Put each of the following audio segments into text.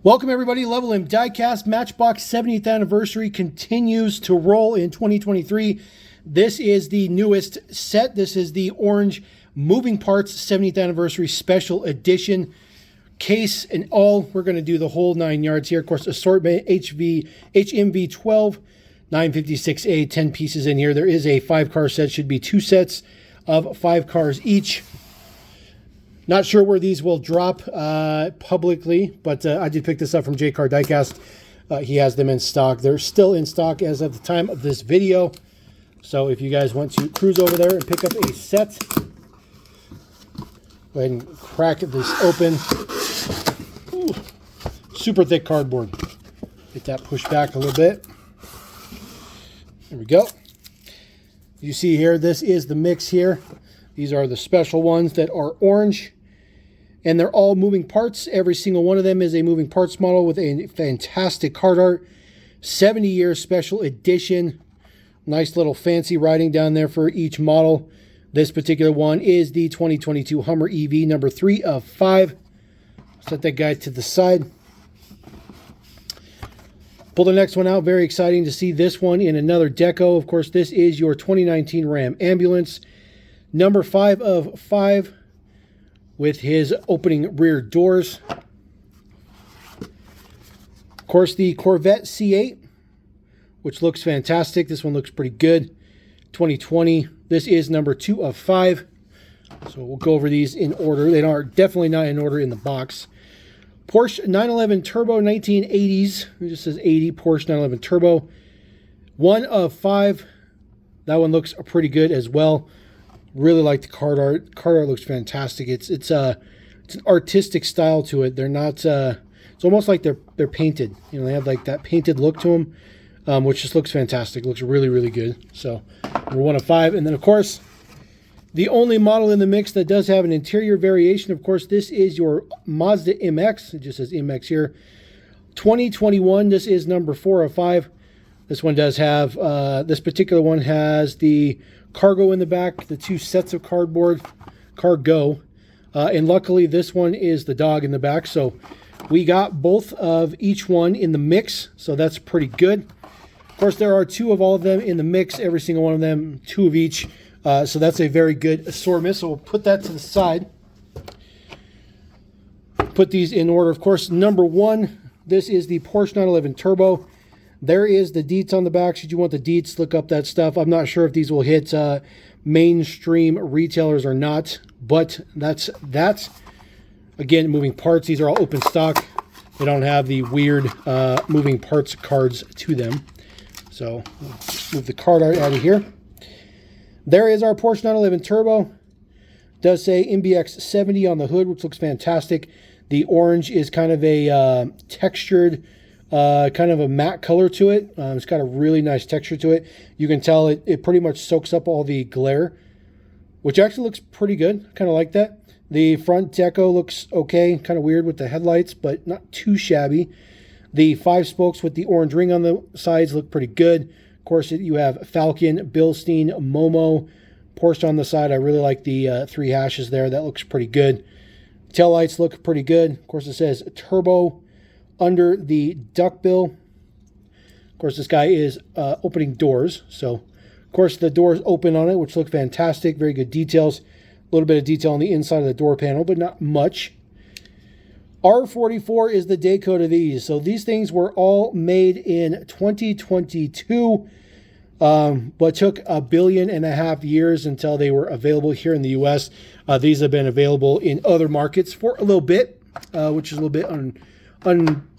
Welcome everybody, Level M Diecast Matchbox 70th anniversary continues to roll in 2023. This is the newest set. This is the orange moving parts 70th anniversary special edition case and all. We're going to do the whole 9 yards here. Of course, assortment HMV 12, 956A, 10 pieces in here. There is a 5-car set, should be 2 sets of 5 cars each. Not sure where these will drop publicly, but I did pick this up from J Car Diecast. He has them in stock. They're still in stock as of the time of this video. So if you guys want to cruise over there and pick up a set, go ahead and crack this open. Ooh, super thick cardboard. Get that pushed back a little bit. There we go. You see here, this is the mix here. These are the special ones that are orange, and they're all moving parts. Every single one of them is a moving parts model with a fantastic card art. 70-year special edition. Nice little fancy writing down there for each model. This particular one is the 2022 Hummer EV number 3 of 5. Set that guy to the side. Pull the next one out. Very exciting to see this one in another deco. Of course, this is your 2019 Ram Ambulance. Number 5 of 5 with his opening rear doors. Of course, the Corvette C8, which looks fantastic. This one looks pretty good. 2020. This is number 2 of 5. So we'll go over these in order. They are definitely not in order in the box. Porsche 911 Turbo 1980s. It just says 80. Porsche 911 Turbo. 1 of 5. That one looks pretty good as well. Really like the card art. Card art looks fantastic. It's an artistic style to it. They're not. It's almost like they're painted. You know, they have like that painted look to them, which just looks fantastic. Looks really, really good. So number 1 of 5, and then of course the only model in the mix that does have an interior variation. Of course, this is your Mazda MX. It just says MX here. 2021. This is number 4 of 5. This one does have. This particular one has the cargo in the back, the 2 sets of cardboard, cargo, and luckily this one is the dog in the back, so we got both of each one in the mix, so that's pretty good. Of course, there are 2 of all of them in the mix, every single one of them, 2 of each, so that's a very good assortment. So we'll put that to the side, put these in order. Of course, number 1, this is the Porsche 911 Turbo. There is the deets on the back. Should you want the deets, look up that stuff. I'm not sure if these will hit mainstream retailers or not, but that's that. Again, moving parts. These are all open stock. They don't have the weird moving parts cards to them. So move the card art out of here. There is our Porsche 911 Turbo. It does say MBX-70 on the hood, which looks fantastic. The orange is kind of a textured, kind of a matte color to it. It's got a really nice texture to it. You can tell it pretty much soaks up all the glare, which actually looks pretty good. Kind of like that. The front deco looks okay. Kind of weird with the headlights, but not too shabby. The 5 spokes with the orange ring on the sides look pretty good. Of course, you have Falcon, Bilstein, Momo, Porsche on the side. I really like the 3 hashes there. That looks pretty good. Taillights look pretty good. Of course, it says Turbo under the duckbill. Of course, this guy is opening doors. So, of course, the doors open on it, which look fantastic. Very good details. A little bit of detail on the inside of the door panel, but not much. R44 is the day code of these. So these things were all made in 2022, but took 1.5 billion years until they were available here in the U.S. These have been available in other markets for a little bit, which is a little bit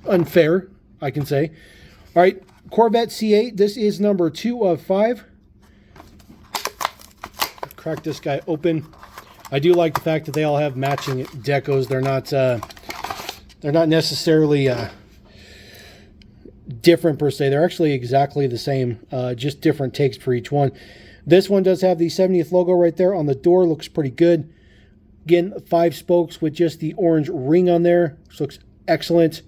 unfair, I can say. All right, Corvette C8. This is number 2 of 5. Crack this guy open. I do like the fact that they all have matching decos. They're not necessarily different per se. They're actually exactly the same, just different takes for each one. This one does have the 70th logo right there on the door. Looks pretty good. Again, 5 spokes with just the orange ring on there. This looks excellent.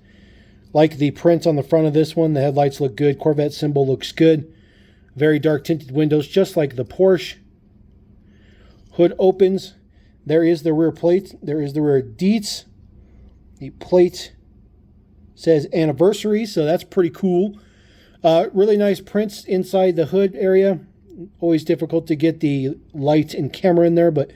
Like the print on the front of this one. The headlights look good. Corvette symbol looks good. Very dark tinted windows, just like the Porsche. Hood opens. There is the rear plate. There is the rear deets. The plate Says anniversary, so that's pretty cool. Really nice prints inside the hood area. Always difficult to get the light and camera in there, but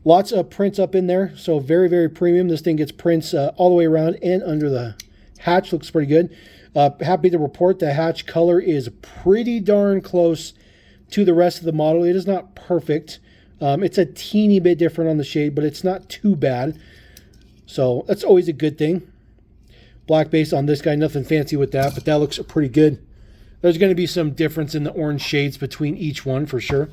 lots of prints up in there. So very, very premium. This thing gets prints all the way around and under the hatch. Looks pretty good. Happy to report the hatch color is pretty darn close to the rest of the model. It is not perfect. It's a teeny bit different on the shade, but it's not too bad. So that's always a good thing. Black base on this guy, nothing fancy with that, but that looks pretty good. There's going to be some difference in the orange shades between each one for sure.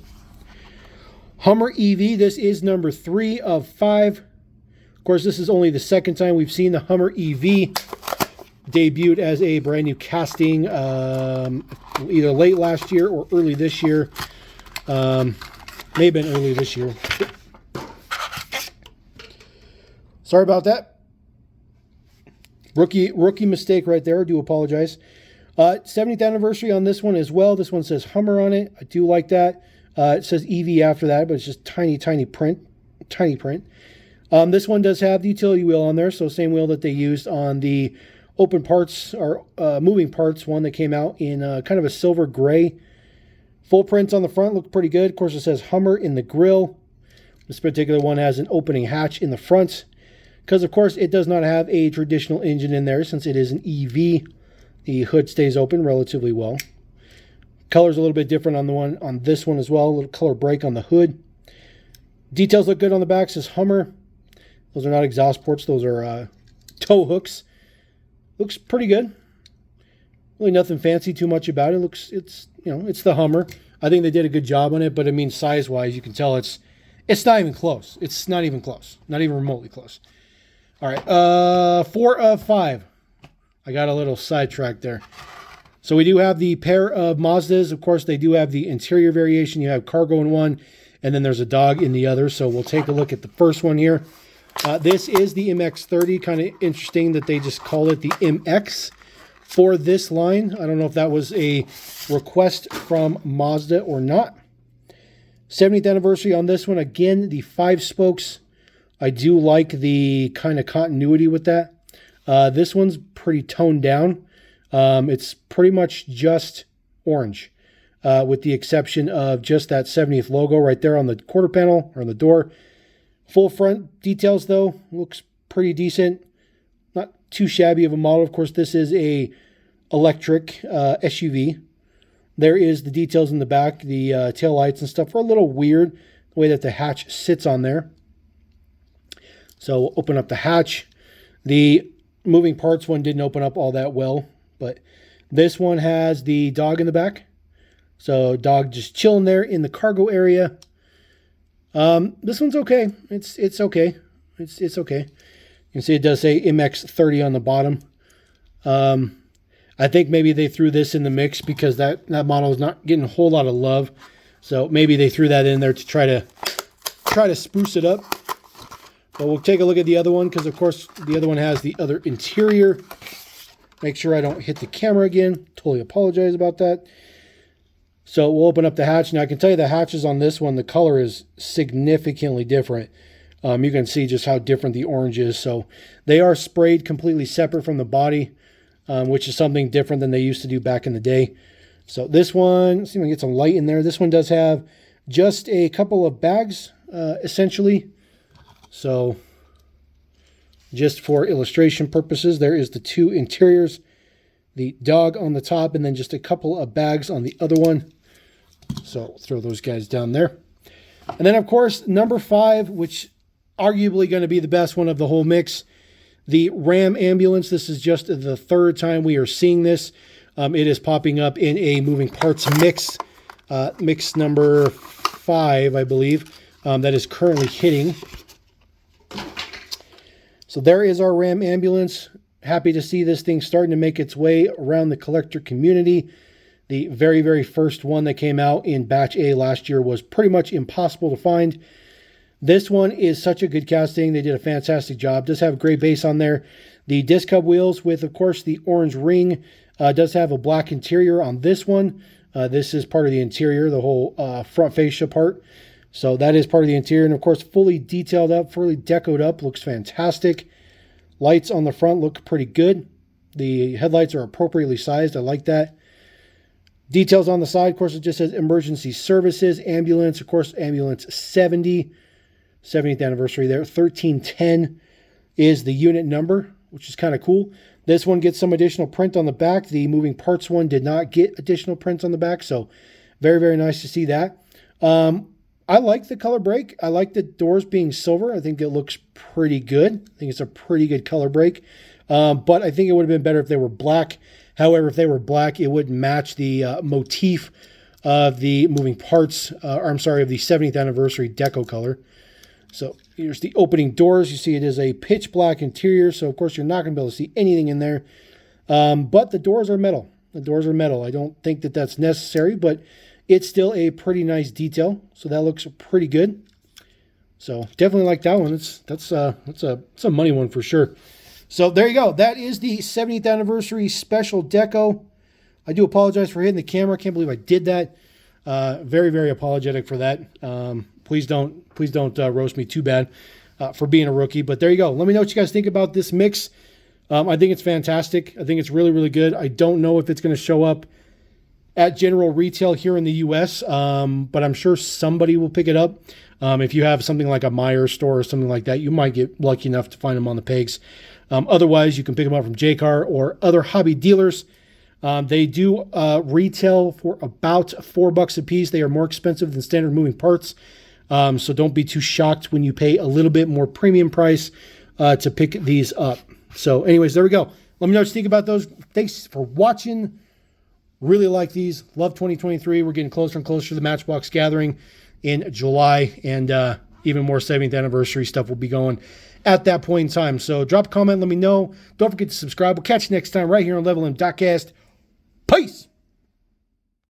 Hummer EV, this is number 3 of 5. Of course, this is only the second time we've seen the Hummer EV debuted as a brand new casting, either late last year or early this year. May have been early this year. Sorry about that. Rookie mistake right there. I do apologize. 70th anniversary on this one as well. This one says Hummer on it. I do like that. It says EV after that, but it's just tiny print. Tiny print. This one does have the utility wheel on there, so same wheel that they used on the open parts or moving parts one that came out in kind of a silver gray. Full prints on the front look pretty good. Of course, it says Hummer in the grill. This particular one has an opening hatch in the front because, of course, it does not have a traditional engine in there since it is an EV. The hood stays open relatively well. Color's a little bit different on the one on this one as well. A little color break on the hood. Details look good on the back. Says Hummer. Those are not exhaust ports. Those are tow hooks. Looks pretty good. Really nothing fancy too much about it. It's the Hummer. I think they did a good job on it, but I mean size-wise, you can tell it's not even close. It's not even close. Not even remotely close. All right, 4 of 5. I got a little sidetracked there. So we do have the pair of Mazdas. Of course, they do have the interior variation. You have cargo in one, and then there's a dog in the other. So we'll take a look at the first one here. This is the MX-30. Kind of interesting that they just called it the MX for this line. I don't know if that was a request from Mazda or not. 70th anniversary on this one. Again, the 5 spokes. I do like the kind of continuity with that. This one's pretty toned down. It's pretty much just orange, with the exception of just that 70th logo right there on the quarter panel or on the door. Full front details, though, looks pretty decent. Not too shabby of a model. Of course, this is a electric SUV. There is the details in the back. The tail lights and stuff are a little weird, the way that the hatch sits on there. So we'll open up the hatch. The moving parts one didn't open up all that well, but this one has the dog in the back. So dog just chilling there in the cargo area. This one's okay. It's okay. It's okay. You can see it does say MX-30 on the bottom. I think maybe they threw this in the mix because that model is not getting a whole lot of love. So maybe they threw that in there to try to spruce it up. But we'll take a look at the other one because, of course, the other one has the other interior. Make sure I don't hit the camera again. Totally apologize about that. So we'll open up the hatch. Now, I can tell you the hatches on this one, the color is significantly different. You can see just how different the orange is. So they are sprayed completely separate from the body, which is something different than they used to do back in the day. So this one, let's see if we can get some light in there. This one does have just a couple of bags, essentially. So just for illustration purposes, there is the 2 interiors, the dog on the top, and then just a couple of bags on the other one. So we'll throw those guys down there. And then, of course, number 5, which arguably going to be the best one of the whole mix, the Ram ambulance. This is just the 3rd time we are seeing this. It is popping up in a moving parts mix, mix number 5, I believe, that is currently hitting. So there is our Ram ambulance. Happy to see this thing starting to make its way around the collector community. The very, very first one that came out in batch A last year was pretty much impossible to find. This one is such a good casting. They did a fantastic job. Does have a gray base on there. The disc hub wheels with, of course, the orange ring. Does have a black interior on this one. This is part of the interior, the whole front fascia part. So that is part of the interior. And of course, fully detailed up, fully decoed up. Looks fantastic. Lights on the front look pretty good. The headlights are appropriately sized. I like that. Details on the side, of course, it just says emergency services, ambulance, of course, ambulance 70, 70th anniversary there. 1310 is the unit number, which is kind of cool. This one gets some additional print on the back. The moving parts one did not get additional prints on the back, so very, very nice to see that. I like the color break. I like the doors being silver. I think it looks pretty good. I think it's a pretty good color break. But I think it would have been better if they were black. However, if they were black, it wouldn't match the motif of the moving parts, or I'm sorry, of the 70th anniversary deco color. So here's the opening doors. You see it is a pitch black interior, so of course you're not going to be able to see anything in there. But the doors are metal. The doors are metal. I don't think that that's necessary, but it's still a pretty nice detail. So that looks pretty good. So definitely like that one. That's a money one for sure. So there you go. That is the 70th anniversary special deco. I do apologize for hitting the camera. I can't believe I did that. Very, very apologetic for that. Please don't roast me too bad for being a rookie. But there you go. Let me know what you guys think about this mix. I think it's fantastic. I think it's really, really good. I don't know if it's going to show up at general retail here in the U.S., but I'm sure somebody will pick it up. If you have something like a Myers store or something like that, you might get lucky enough to find them on the pegs. Otherwise, you can pick them up from JCar or other hobby dealers. They do retail for about $4 a piece. They are more expensive than standard moving parts. So don't be too shocked when you pay a little bit more premium price to pick these up. So anyways, there we go. Let me know what you think about those. Thanks for watching. Really like these. Love 2023. We're getting closer and closer to the Matchbox gathering in July. And even more 70th anniversary stuff will be going at that point in time. So drop a comment. Let me know. Don't forget to subscribe. We'll catch you next time right here on Level M.Cast. Peace.